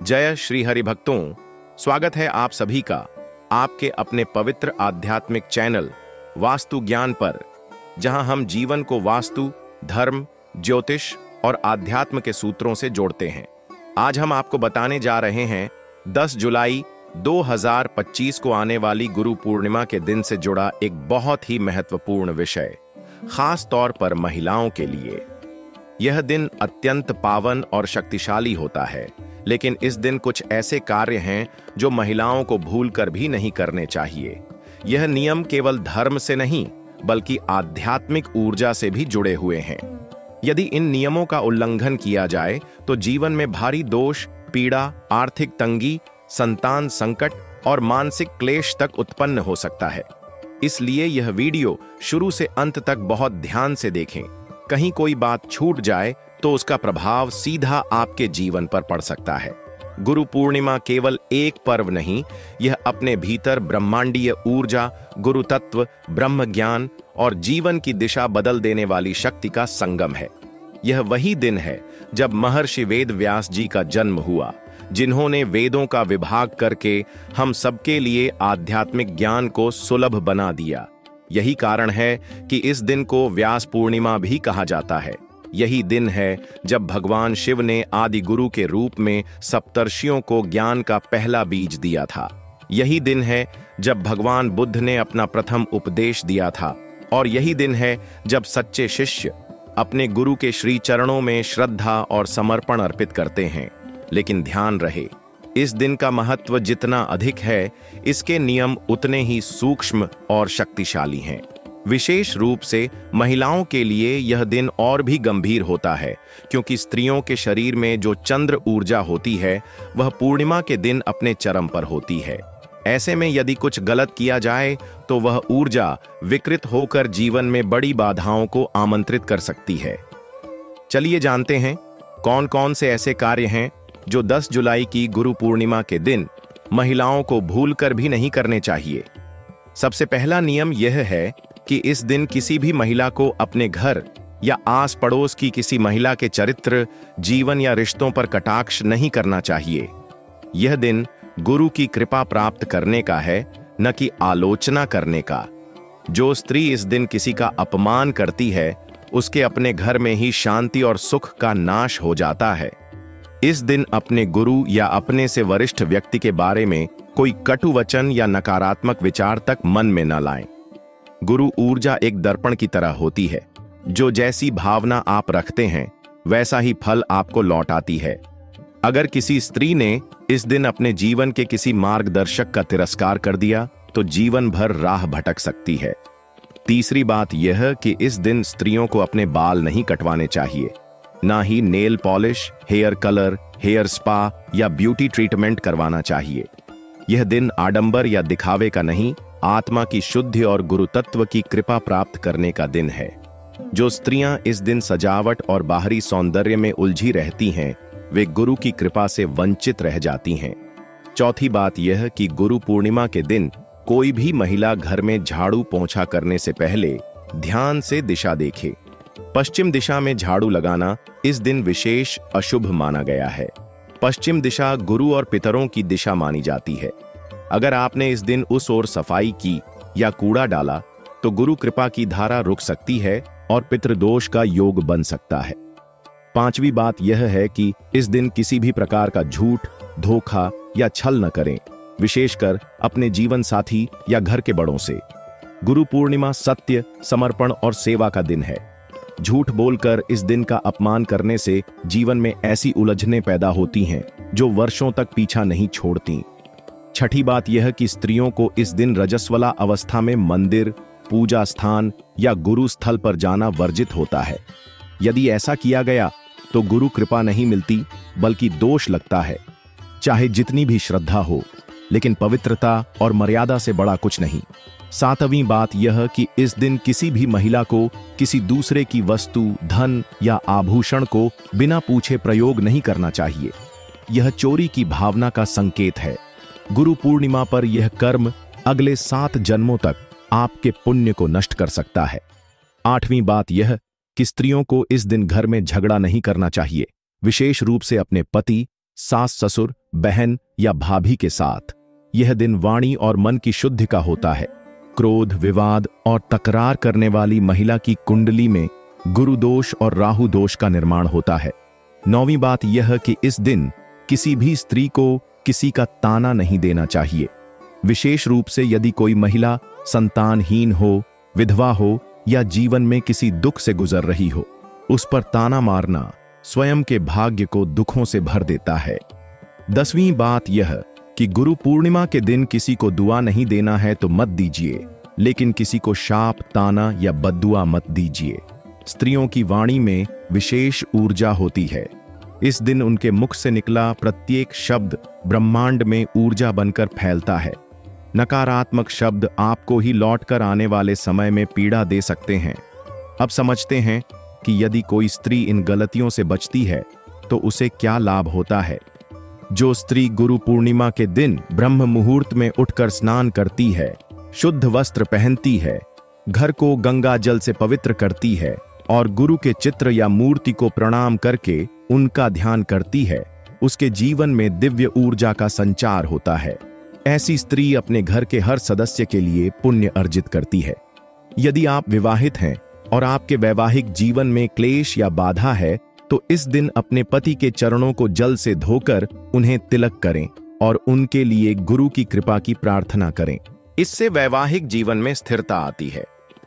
जय श्री हरि भक्तों, स्वागत है आप सभी का आपके अपने पवित्र आध्यात्मिक चैनल वास्तु ज्ञान पर, जहां हम जीवन को वास्तु, धर्म, ज्योतिष और आध्यात्म के सूत्रों से जोड़ते हैं। आज हम आपको बताने जा रहे हैं 10 जुलाई 2025 को आने वाली गुरु पूर्णिमा के दिन से जुड़ा एक बहुत ही महत्वपूर्ण विषय, खास तौर पर महिलाओं के लिए। यह दिन अत्यंत पावन और शक्तिशाली होता है, लेकिन इस दिन कुछ ऐसे कार्य हैं जो महिलाओं को भूलकर भी नहीं करने चाहिए। यह नियम केवल धर्म से नहीं, बल्कि आध्यात्मिक ऊर्जा से भी जुड़े हुए हैं। यदि इन नियमों का उल्लंघन किया जाए तो जीवन में भारी दोष, पीड़ा, आर्थिक तंगी, संतान संकट और मानसिक क्लेश तक उत्पन्न हो सकता है। इसलिए यह वीडियो शुरू से अंत तक बहुत ध्यान से देखें। कहीं कोई बात छूट जाए तो उसका प्रभाव सीधा आपके जीवन पर पड़ सकता है। गुरु पूर्णिमा केवल एक पर्व नहीं, यह अपने भीतर ब्रह्मांडीय ऊर्जा, गुरु तत्व, ब्रह्म ज्ञान और जीवन की दिशा बदल देने वाली शक्ति का संगम है। यह वही दिन है जब महर्षि वेद व्यास जी का जन्म हुआ, जिन्होंने वेदों का विभाग करके हम सबके लिए आध्यात्मिक ज्ञान को सुलभ बना दिया। यही कारण है कि इस दिन को व्यास पूर्णिमा भी कहा जाता है। यही दिन है जब भगवान शिव ने आदि गुरु के रूप में सप्तर्षियों को ज्ञान का पहला बीज दिया था। यही दिन है जब भगवान बुद्ध ने अपना प्रथम उपदेश दिया था, और यही दिन है जब सच्चे शिष्य अपने गुरु के श्री चरणों में श्रद्धा और समर्पण अर्पित करते हैं। लेकिन ध्यान रहे, इस दिन का महत्व जितना अधिक है, इसके नियम उतने ही सूक्ष्म और शक्तिशाली हैं। विशेष रूप से महिलाओं के लिए यह दिन और भी गंभीर होता है, क्योंकि स्त्रियों के शरीर में जो चंद्र ऊर्जा होती है, वह पूर्णिमा के दिन अपने चरम पर होती है। ऐसे में यदि कुछ गलत किया जाए तो वह ऊर्जा विकृत होकर जीवन में बड़ी बाधाओं को आमंत्रित कर सकती है। चलिए जानते हैं कौन कौन से ऐसे कार्य हैं जो 10 जुलाई की गुरु पूर्णिमा के दिन महिलाओं को भूलकर भी नहीं करने चाहिए। सबसे पहला नियम यह है कि इस दिन किसी भी महिला को अपने घर या आस पड़ोस की किसी महिला के चरित्र, जीवन या रिश्तों पर कटाक्ष नहीं करना चाहिए। यह दिन गुरु की कृपा प्राप्त करने का है, न कि आलोचना करने का। जो स्त्री इस दिन किसी का अपमान करती है, उसके अपने घर में ही शांति और सुख का नाश हो जाता है। इस दिन अपने गुरु या अपने से वरिष्ठ व्यक्ति के बारे में कोई कटु वचन या नकारात्मक विचार तक मन में न लाएं। गुरु ऊर्जा एक दर्पण की तरह होती है, जो जैसी भावना आप रखते हैं वैसा ही फल आपको लौट आती है। अगर किसी स्त्री ने इस दिन अपने जीवन के किसी मार्गदर्शक का तिरस्कार कर दिया तो जीवन भर राह भटक सकती है। तीसरी बात यह कि इस दिन स्त्रियों को अपने बाल नहीं कटवाने चाहिए, ना ही nail polish, hair colour, hair spa या ब्यूटी ट्रीटमेंट करवाना चाहिए। यह दिन आडंबर या दिखावे का नहीं, आत्मा की शुद्धि और गुरु तत्व की कृपा प्राप्त करने का दिन है। जो स्त्रियां इस दिन सजावट और बाहरी सौंदर्य में उलझी रहती हैं, वे गुरु की कृपा से वंचित रह जाती हैं। चौथी बात यह कि गुरु पूर्णिमा के दिन कोई भी महिला घर में झाड़ू पोंछा करने से पहले ध्यान से दिशा देखे। पश्चिम दिशा में झाड़ू लगाना इस दिन विशेष अशुभ माना गया है। पश्चिम दिशा गुरु और पितरों की दिशा मानी जाती है। अगर आपने इस दिन उस ओर सफाई की या कूड़ा डाला तो गुरु कृपा की धारा रुक सकती है और पितृदोष का योग बन सकता है। पांचवी बात यह है कि इस दिन किसी भी प्रकार का झूठ, धोखा या छल न करें, विशेषकर अपने जीवन साथी या घर के बड़ों से। गुरु पूर्णिमा सत्य, समर्पण और सेवा का दिन है। झूठ बोलकर इस दिन का अपमान करने से जीवन में ऐसी उलझनें पैदा होती हैं जो वर्षों तक पीछा नहीं छोड़ती। छठी बात यह कि स्त्रियों को इस दिन रजस्वला अवस्था में मंदिर, पूजा स्थान या गुरु स्थल पर जाना वर्जित होता है। यदि ऐसा किया गया तो गुरु कृपा नहीं मिलती, बल्कि दोष लगता है। चाहे जितनी भी श्रद्धा हो, लेकिन पवित्रता और मर्यादा से बड़ा कुछ नहीं। सातवीं बात यह कि इस दिन किसी भी महिला को किसी दूसरे की वस्तु, धन या आभूषण को बिना पूछे प्रयोग नहीं करना चाहिए। यह चोरी की भावना का संकेत है। गुरु पूर्णिमा पर यह कर्म अगले 7 जन्मों तक आपके पुण्य को नष्ट कर सकता है। आठवीं बात यह कि स्त्रियों को इस दिन घर में झगड़ा नहीं करना चाहिए, विशेष रूप से अपने पति, सास ससुर, बहन या भाभी के साथ। यह दिन वाणी और मन की शुद्धि का होता है। क्रोध, विवाद और तकरार करने वाली महिला की कुंडली में गुरु दोष और राहु दोष का निर्माण होता है। 9वीं बात यह कि इस दिन किसी भी स्त्री को किसी का ताना नहीं देना चाहिए। विशेष रूप से यदि कोई महिला संतानहीन हो, विधवा हो या जीवन में किसी दुख से गुजर रही हो, उस पर ताना मारना स्वयं के भाग्य को दुखों से भर देता है। 10वीं बात यह कि गुरु पूर्णिमा के दिन किसी को दुआ नहीं देना है तो मत दीजिए, लेकिन किसी को शाप, ताना या बद्दुआ मत दीजिए। स्त्रियों की वाणी में विशेष ऊर्जा होती है। इस दिन उनके मुख से निकला प्रत्येक शब्द ब्रह्मांड में ऊर्जा बनकर फैलता है। नकारात्मक शब्द आपको ही लौटकर आने वाले समय में पीड़ा दे सकते हैं। अब समझते हैं कि यदि कोई स्त्री इन गलतियों से बचती है तो उसे क्या लाभ होता है। जो स्त्री गुरु पूर्णिमा के दिन ब्रह्म मुहूर्त में उठकर स्नान करती है, शुद्ध वस्त्र पहनती है, घर को गंगा जल से पवित्र करती है और गुरु के चित्र या मूर्ति को प्रणाम करके उनका ध्यान करती है, उसके जीवन में दिव्य ऊर्जा का संचार होता है। ऐसी स्त्री अपने घर के हर सदस्य के लिए पुण्य अर्जित करती है। यदि आप विवाहित हैं और आपके वैवाहिक जीवन में क्लेश या बाधा है तो इस दिन अपने पति के चरणों को जल से धोकर उन्हें तिलक करें और उनके लिए गुरु की कृपा की प्रार्थना करें। इससे वैवाहिक जीवन में स्थिरता आती है।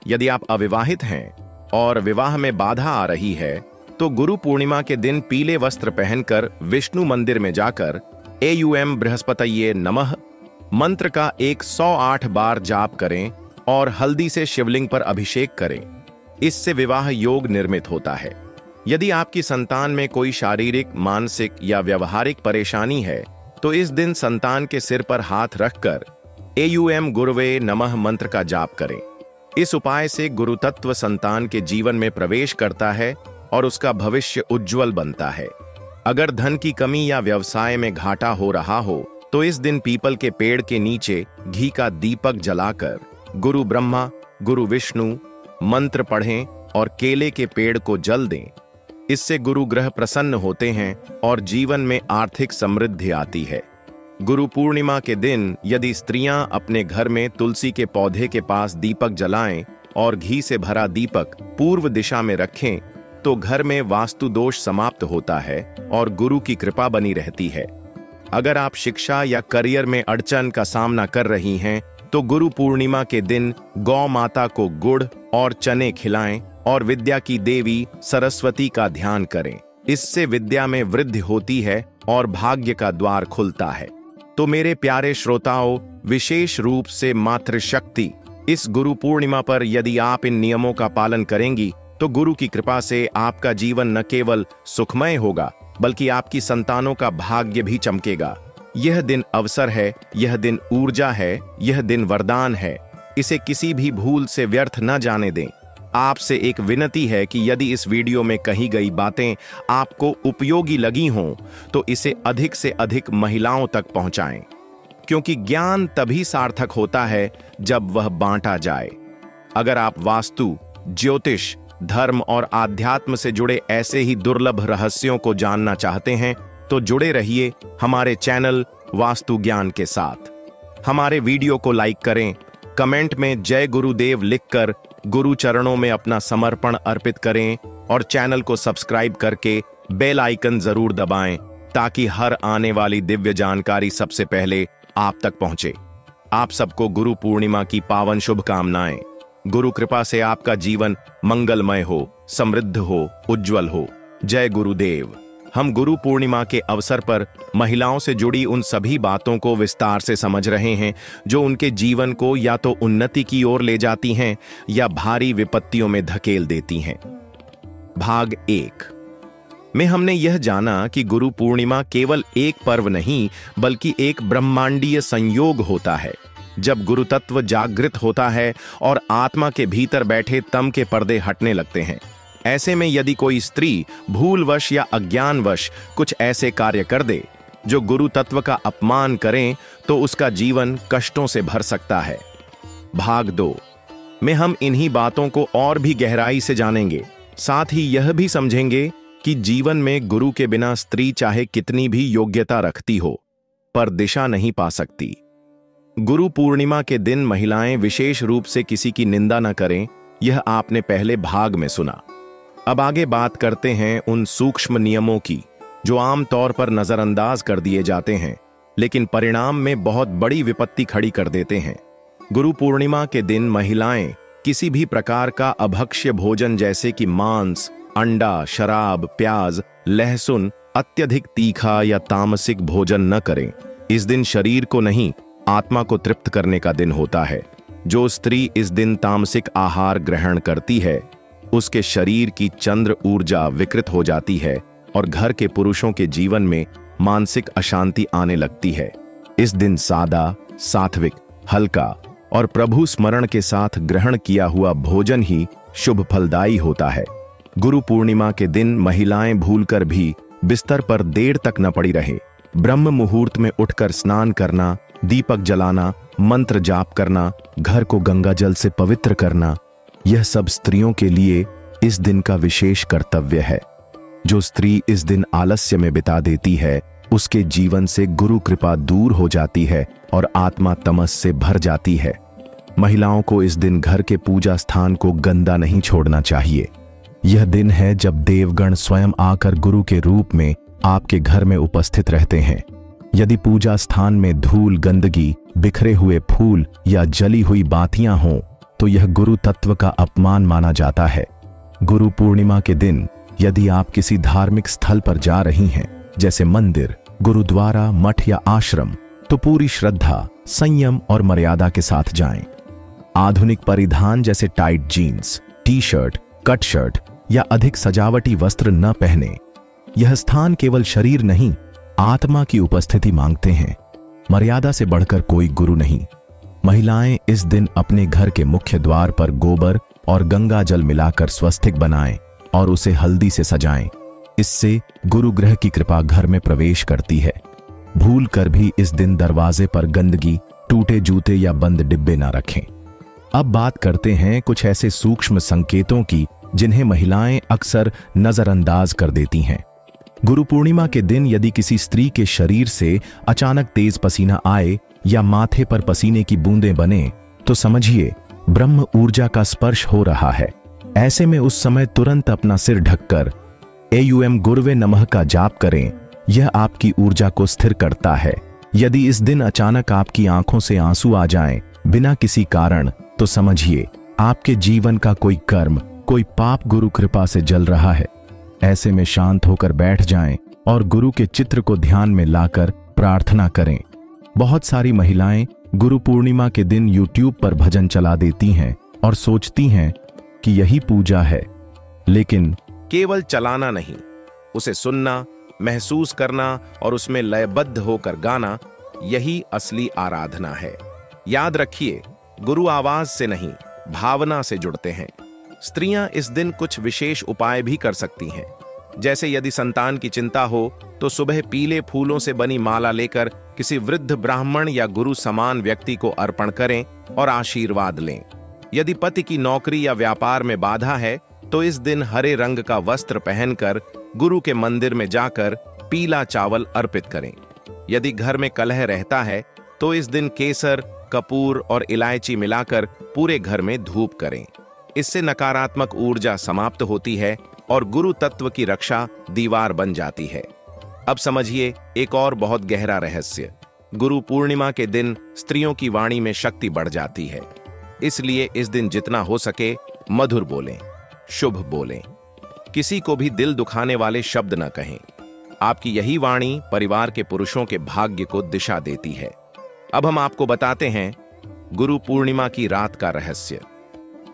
यदि आप अविवाहित हैं और विवाह में बाधा आ रही है तो गुरु पूर्णिमा के दिन पीले वस्त्र पहनकर विष्णु मंदिर में जाकर एयूएम बृहस्पतये नमः मंत्र का 108 बार जाप करें और हल्दी से शिवलिंग पर अभिषेक करें। इससे विवाह योग निर्मित होता है। यदि आपकी संतान में कोई शारीरिक, मानसिक या व्यवहारिक परेशानी है तो इस दिन संतान के सिर पर हाथ रखकर एयूएम गुरुवे नमः मंत्र का जाप करें। इस उपाय से गुरु तत्व संतान के जीवन में प्रवेश करता है और उसका भविष्य उज्जवल बनता है। अगर धन की कमी या व्यवसाय में घाटा हो रहा हो तो इस दिन पीपल के पेड़ के नीचे घी का दीपक जलाकर गुरु ब्रह्मा, गुरु विष्णु मंत्र पढ़ें और केले के पेड़ को जल दें। इससे गुरु ग्रह प्रसन्न होते हैं और जीवन में आर्थिक समृद्धि आती है। गुरु पूर्णिमा के दिन यदि स्त्रियां अपने घर में तुलसी के पौधे के पास दीपक जलाएं और घी से भरा दीपक पूर्व दिशा में रखें तो घर में वास्तु दोष समाप्त होता है और गुरु की कृपा बनी रहती है। अगर आप शिक्षा या करियर में अड़चन का सामना कर रही हैं तो गुरु पूर्णिमा के दिन गौ माता को गुड़ और चने खिलाएं और विद्या की देवी सरस्वती का ध्यान करें। इससे विद्या में वृद्धि होती है और भाग्य का द्वार खुलता है। तो मेरे प्यारे श्रोताओं, विशेष रूप से मातृशक्ति, इस गुरु पूर्णिमा पर यदि आप इन नियमों का पालन करेंगी तो गुरु की कृपा से आपका जीवन न केवल सुखमय होगा बल्कि आपकी संतानों का भाग्य भी चमकेगा। यह दिन अवसर है, यह दिन ऊर्जा है, यह दिन वरदान है। इसे किसी भी भूल से व्यर्थ न जाने दें। आपसे एक विनती है कि यदि इस वीडियो में कही गई बातें आपको उपयोगी लगी हों तो इसे अधिक से अधिक महिलाओं तक पहुंचाएं, क्योंकि ज्ञान तभी सार्थक होता है जब वह बांटा जाए। अगर आप वास्तु, ज्योतिष, धर्म और आध्यात्म से जुड़े ऐसे ही दुर्लभ रहस्यों को जानना चाहते हैं तो जुड़े रहिए हमारे चैनल वास्तु ज्ञान के साथ। हमारे वीडियो को लाइक करें, कमेंट में जय गुरुदेव लिखकर गुरु चरणों में अपना समर्पण अर्पित करें और चैनल को सब्सक्राइब करके बेल आइकन जरूर दबाएं ताकि हर आने वाली दिव्य जानकारी सबसे पहले आप तक पहुंचे। आप सबको गुरु पूर्णिमा की पावन शुभकामनाएं। गुरु कृपा से आपका जीवन मंगलमय हो, समृद्ध हो, उज्जवल हो। जय गुरुदेव। हम गुरु पूर्णिमा के अवसर पर महिलाओं से जुड़ी उन सभी बातों को विस्तार से समझ रहे हैं जो उनके जीवन को या तो उन्नति की ओर ले जाती हैं या भारी विपत्तियों में धकेल देती हैं। भाग 1 में हमने यह जाना कि गुरु पूर्णिमा केवल एक पर्व नहीं बल्कि एक ब्रह्मांडीय संयोग होता है। जब गुरु तत्व जागृत होता है और आत्मा के भीतर बैठे तम के पर्दे हटने लगते हैं। ऐसे में यदि कोई स्त्री भूलवश या अज्ञानवश कुछ ऐसे कार्य कर दे जो गुरु तत्व का अपमान करें तो उसका जीवन कष्टों से भर सकता है। भाग 2 में हम इन्हीं बातों को और भी गहराई से जानेंगे। साथ ही यह भी समझेंगे कि जीवन में गुरु के बिना स्त्री चाहे कितनी भी योग्यता रखती हो, पर दिशा नहीं पा सकती। गुरु पूर्णिमा के दिन महिलाएं विशेष रूप से किसी की निंदा न करें, यह आपने पहले भाग में सुना। अब आगे बात करते हैं उन सूक्ष्म नियमों की जो आमतौर पर नजरअंदाज कर दिए जाते हैं, लेकिन परिणाम में बहुत बड़ी विपत्ति खड़ी कर देते हैं। गुरु पूर्णिमा के दिन महिलाएं किसी भी प्रकार का अभक्ष्य भोजन जैसे कि मांस, अंडा, शराब, प्याज, लहसुन, अत्यधिक तीखा या तामसिक भोजन न करें। इस दिन शरीर को नहीं, आत्मा को तृप्त करने का दिन होता है। जो स्त्री इस दिन तामसिक आहार ग्रहण करती है, उसके शरीर की चंद्र ऊर्जा विकृत हो जाती है और घर के पुरुषों के जीवन में मानसिक अशांति आने लगती है। इस दिन सादा, सात्विक, हल्का और प्रभु स्मरण के साथ ग्रहण किया हुआ भोजन ही शुभ फलदायी होता है। गुरु पूर्णिमा के दिन महिलाएं भूलकर भी बिस्तर पर देर तक न पड़ी रहे। ब्रह्म मुहूर्त में उठकर स्नान करना, दीपक जलाना, मंत्र जाप करना, घर को गंगा जल से पवित्र करना, यह सब स्त्रियों के लिए इस दिन का विशेष कर्तव्य है। जो स्त्री इस दिन आलस्य में बिता देती है, उसके जीवन से गुरु कृपा दूर हो जाती है और आत्मा तमस से भर जाती है। महिलाओं को इस दिन घर के पूजा स्थान को गंदा नहीं छोड़ना चाहिए। यह दिन है जब देवगण स्वयं आकर गुरु के रूप में आपके घर में उपस्थित रहते हैं। यदि पूजा स्थान में धूल, गंदगी, बिखरे हुए फूल या जली हुई बातियां हों, तो यह गुरु तत्व का अपमान माना जाता है। गुरु पूर्णिमा के दिन यदि आप किसी धार्मिक स्थल पर जा रही हैं, जैसे मंदिर, गुरुद्वारा, मठ या आश्रम, तो पूरी श्रद्धा, संयम और मर्यादा के साथ जाएं। आधुनिक परिधान जैसे tight jeans, T shirt, cut shirt या अधिक सजावटी वस्त्र न पहने। यह स्थान केवल शरीर नहीं, आत्मा की उपस्थिति मांगते हैं। मर्यादा से बढ़कर कोई गुरु नहीं। महिलाएं इस दिन अपने घर के मुख्य द्वार पर गोबर और गंगा जल मिलाकर स्वस्तिक बनाएं और उसे हल्दी से सजाएं। इससे गुरु ग्रह की कृपा घर में प्रवेश करती है। भूल कर भी इस दिन दरवाजे पर गंदगी, टूटे जूते या बंद डिब्बे न रखें। अब बात करते हैं कुछ ऐसे सूक्ष्म संकेतों की जिन्हें महिलाएं अक्सर नजरअंदाज कर देती हैं। गुरु पूर्णिमा के दिन यदि किसी स्त्री के शरीर से अचानक तेज पसीना आए या माथे पर पसीने की बूंदें बने, तो समझिए ब्रह्म ऊर्जा का स्पर्श हो रहा है। ऐसे में उस समय तुरंत अपना सिर ढककर एयूएम गुरुवे नमः का जाप करें। यह आपकी ऊर्जा को स्थिर करता है। यदि इस दिन अचानक आपकी आंखों से आंसू आ जाएं बिना किसी कारण, तो समझिए आपके जीवन का कोई कर्म, कोई पाप गुरु कृपा से जल रहा है। ऐसे में शांत होकर बैठ जाएं और गुरु के चित्र को ध्यान में लाकर प्रार्थना करें। बहुत सारी महिलाएं गुरु पूर्णिमा के दिन YouTube पर भजन चला देती हैं और सोचती हैं कि यही पूजा है, लेकिन केवल चलाना नहीं, उसे सुनना, महसूस करना और उसमें लयबद्ध होकर गाना, यही असली आराधना है। याद रखिए, गुरु आवाज से नहीं, भावना से जुड़ते हैं। स्त्रियां इस दिन कुछ विशेष उपाय भी कर सकती हैं। जैसे यदि संतान की चिंता हो तो सुबह पीले फूलों से बनी माला लेकर किसी वृद्ध ब्राह्मण या गुरु समान व्यक्ति को अर्पण करें और आशीर्वाद लें। यदि पति की नौकरी या व्यापार में बाधा है तो इस दिन हरे रंग का वस्त्र पहनकर गुरु के मंदिर में जाकर पीला चावल अर्पित करें। यदि घर में कलह रहता है तो इस दिन केसर, कपूर और इलायची मिलाकर पूरे घर में धूप करें। इससे नकारात्मक ऊर्जा समाप्त होती है और गुरु तत्व की रक्षा दीवार बन जाती है। अब समझिए एक और बहुत गहरा रहस्य। गुरु पूर्णिमा के दिन स्त्रियों की वाणी में शक्ति बढ़ जाती है। इसलिए इस दिन जितना हो सके मधुर बोलें, शुभ बोलें। किसी को भी दिल दुखाने वाले शब्द न कहें। आपकी यही वाणी परिवार के पुरुषों के भाग्य को दिशा देती है। अब हम आपको बताते हैं गुरु पूर्णिमा की रात का रहस्य।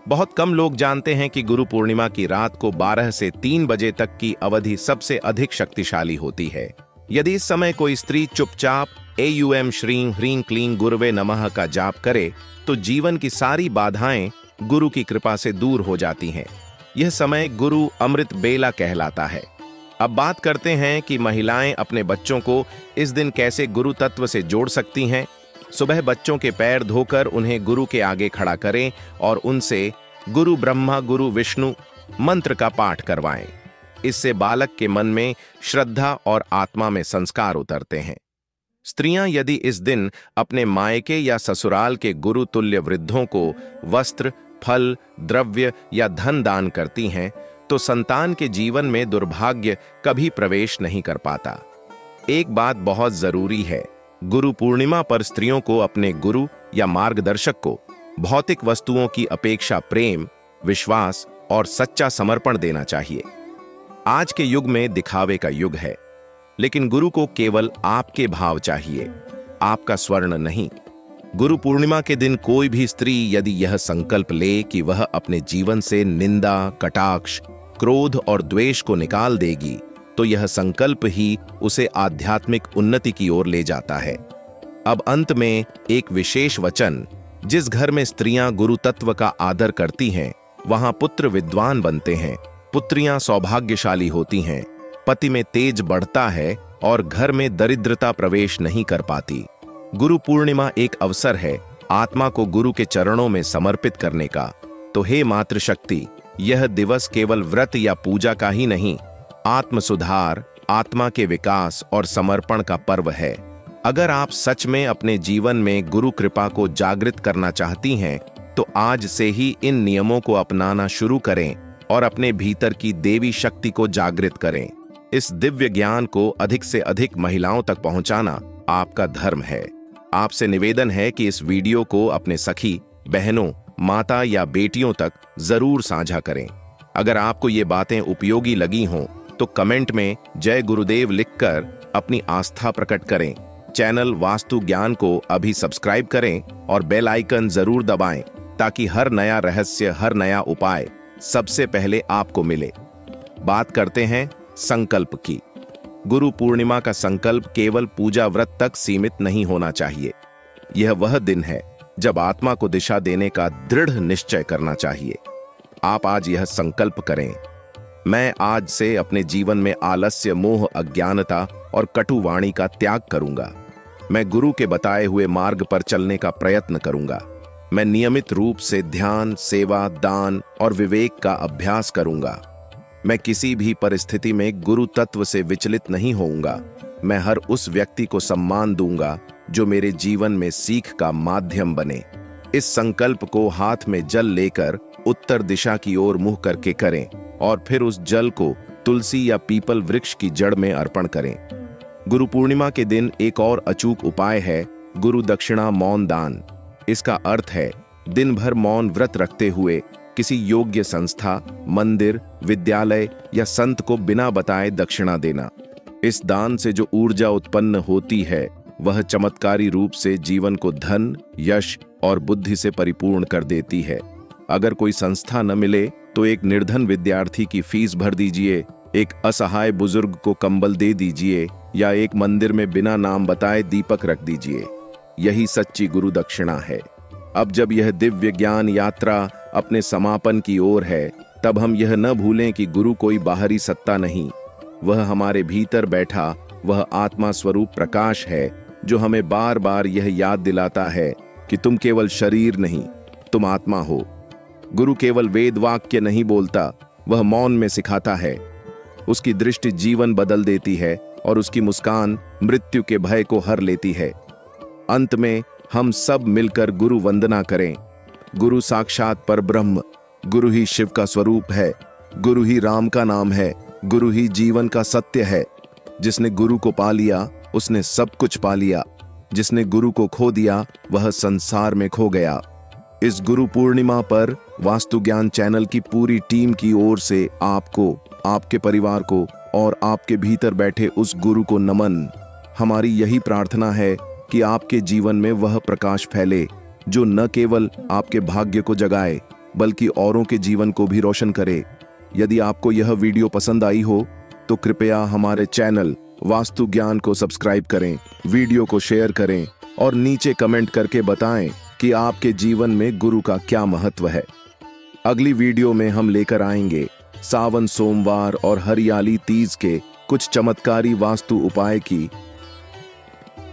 बहुत कम लोग जानते हैं कि गुरु पूर्णिमा की रात को 12 से 3 बजे तक की अवधि सबसे अधिक शक्तिशाली होती है। यदि इस समय कोई स्त्री चुपचाप एयूएम श्रीं ह्रीं क्लीं गुरुवे नमः का जाप करे तो जीवन की सारी बाधाएं गुरु की कृपा से दूर हो जाती हैं। यह समय गुरु अमृत बेला कहलाता है। अब बात करते हैं कि महिलाएं अपने बच्चों को इस दिन कैसे गुरु तत्व से जोड़ सकती हैं। सुबह बच्चों के पैर धोकर उन्हें गुरु के आगे खड़ा करें और उनसे गुरु ब्रह्मा गुरु विष्णु मंत्र का पाठ करवाएं। इससे बालक के मन में श्रद्धा और आत्मा में संस्कार उतरते हैं। स्त्रियां यदि इस दिन अपने मायके या ससुराल के गुरु तुल्य वृद्धों को वस्त्र, फल, द्रव्य या धन दान करती हैं तो संतान के जीवन में दुर्भाग्य कभी प्रवेश नहीं कर पाता। एक बात बहुत जरूरी है, गुरु पूर्णिमा पर स्त्रियों को अपने गुरु या मार्गदर्शक को भौतिक वस्तुओं की अपेक्षा प्रेम, विश्वास और सच्चा समर्पण देना चाहिए। आज के युग में दिखावे का युग है, लेकिन गुरु को केवल आपके भाव चाहिए, आपका स्वर्ण नहीं। गुरु पूर्णिमा के दिन कोई भी स्त्री यदि यह संकल्प ले कि वह अपने जीवन से निंदा, कटाक्ष, क्रोध और द्वेष को निकाल देगी, तो यह संकल्प ही उसे आध्यात्मिक उन्नति की ओर ले जाता है। अब अंत में एक विशेष वचन, जिस घर में स्त्रियां गुरु तत्व का आदर करती हैं, वहां पुत्र विद्वान बनते हैं, पुत्रियां सौभाग्यशाली होती हैं, पति में तेज बढ़ता है और घर में दरिद्रता प्रवेश नहीं कर पाती। गुरु पूर्णिमा एक अवसर है आत्मा को गुरु के चरणों में समर्पित करने का। तो हे मातृशक्ति, यह दिवस केवल व्रत या पूजा का ही नहीं, आत्म सुधार, आत्मा के विकास और समर्पण का पर्व है। अगर आप सच में अपने जीवन में गुरु कृपा को जागृत करना चाहती हैं, तो आज से ही इन नियमों को अपनाना शुरू करें और अपने भीतर की देवी शक्ति को जागृत करें। इस दिव्य ज्ञान को अधिक से अधिक महिलाओं तक पहुंचाना आपका धर्म है। आपसे निवेदन है कि इस वीडियो को अपने सखी, बहनों, माता या बेटियों तक जरूर साझा करें। अगर आपको ये बातें उपयोगी लगी हों तो कमेंट में जय गुरुदेव लिखकर अपनी आस्था प्रकट करें। चैनल वास्तु ज्ञान को अभी सब्सक्राइब करें और बेल आइकन जरूर दबाएं ताकि हर नया रहस्य, हर नया उपाय सबसे पहले आपको मिले। बात करते हैं संकल्प की। गुरु पूर्णिमा का संकल्प केवल पूजा व्रत तक सीमित नहीं होना चाहिए। यह वह दिन है जब आत्मा को दिशा देने का दृढ़ निश्चय करना चाहिए। आप आज यह संकल्प करें, मैं आज से अपने जीवन में आलस्य, मोह, अज्ञानता और कटु वाणी का त्याग करूंगा। मैं गुरु के बताए हुए मार्ग पर चलने का प्रयत्न करूंगा। मैं नियमित रूप से ध्यान, सेवा, दान और विवेक का अभ्यास करूंगा। मैं किसी भी परिस्थिति में गुरु तत्व से विचलित नहीं होऊंगा। मैं हर उस व्यक्ति को सम्मान दूंगा जो मेरे जीवन में सीख का माध्यम बने। इस संकल्प को हाथ में जल लेकर उत्तर दिशा की ओर मुंह करके करें और फिर उस जल को तुलसी या पीपल वृक्ष की जड़ में अर्पण करें। गुरु पूर्णिमा के दिन एक और अचूक उपाय है गुरु दक्षिणा मौन दान। इसका अर्थ है दिन भर मौन व्रत रखते हुए किसी योग्य संस्था, मंदिर, विद्यालय या संत को बिना बताए दक्षिणा देना। इस दान से जो ऊर्जा उत्पन्न होती है वह चमत्कारी रूप से जीवन को धन, यश और बुद्धि से परिपूर्ण कर देती है। अगर कोई संस्था न मिले तो एक निर्धन विद्यार्थी की फीस भर दीजिए, एक असहाय बुजुर्ग को कंबल दे दीजिए या एक मंदिर में बिना नाम बताए दीपक रख दीजिए। यही सच्ची गुरु दक्षिणा है। अब जब यह दिव्य ज्ञान यात्रा अपने समापन की ओर है, तब हम यह न भूलें कि गुरु कोई बाहरी सत्ता नहीं, वह हमारे भीतर बैठा वह आत्मा स्वरूप प्रकाश है जो हमें बार बार यह याद दिलाता है कि तुम केवल शरीर नहीं, तुम आत्मा हो। गुरु केवल वेद वाक्य नहीं बोलता, वह मौन में सिखाता है। उसकी दृष्टि जीवन बदल देती है और उसकी मुस्कान मृत्यु के भय को हर लेती है। अंत में हम सब मिलकर गुरु वंदना करें। गुरु साक्षात परब्रह्म, गुरु ही शिव का स्वरूप है, गुरु ही राम का नाम है, गुरु ही जीवन का सत्य है। जिसने गुरु को पा लिया उसने सब कुछ पा लिया, जिसने गुरु को खो दिया वह संसार में खो गया। इस गुरु पूर्णिमा पर वास्तु ज्ञान चैनल की पूरी टीम की ओर से आपको, आपके परिवार को और आपके भीतर बैठे उस गुरु को नमन। हमारी यही प्रार्थना है कि आपके जीवन में वह प्रकाश फैले जो न केवल आपके भाग्य को जगाए बल्कि औरों के जीवन को भी रोशन करे। यदि आपको यह वीडियो पसंद आई हो तो कृपया हमारे चैनल वास्तु ज्ञान को सब्सक्राइब करें, वीडियो को शेयर करें और नीचे कमेंट करके बताएं कि आपके जीवन में गुरु का क्या महत्व है। अगली वीडियो में हम लेकर आएंगे सावन सोमवार और हरियाली तीज के कुछ चमत्कारी वास्तु उपाय की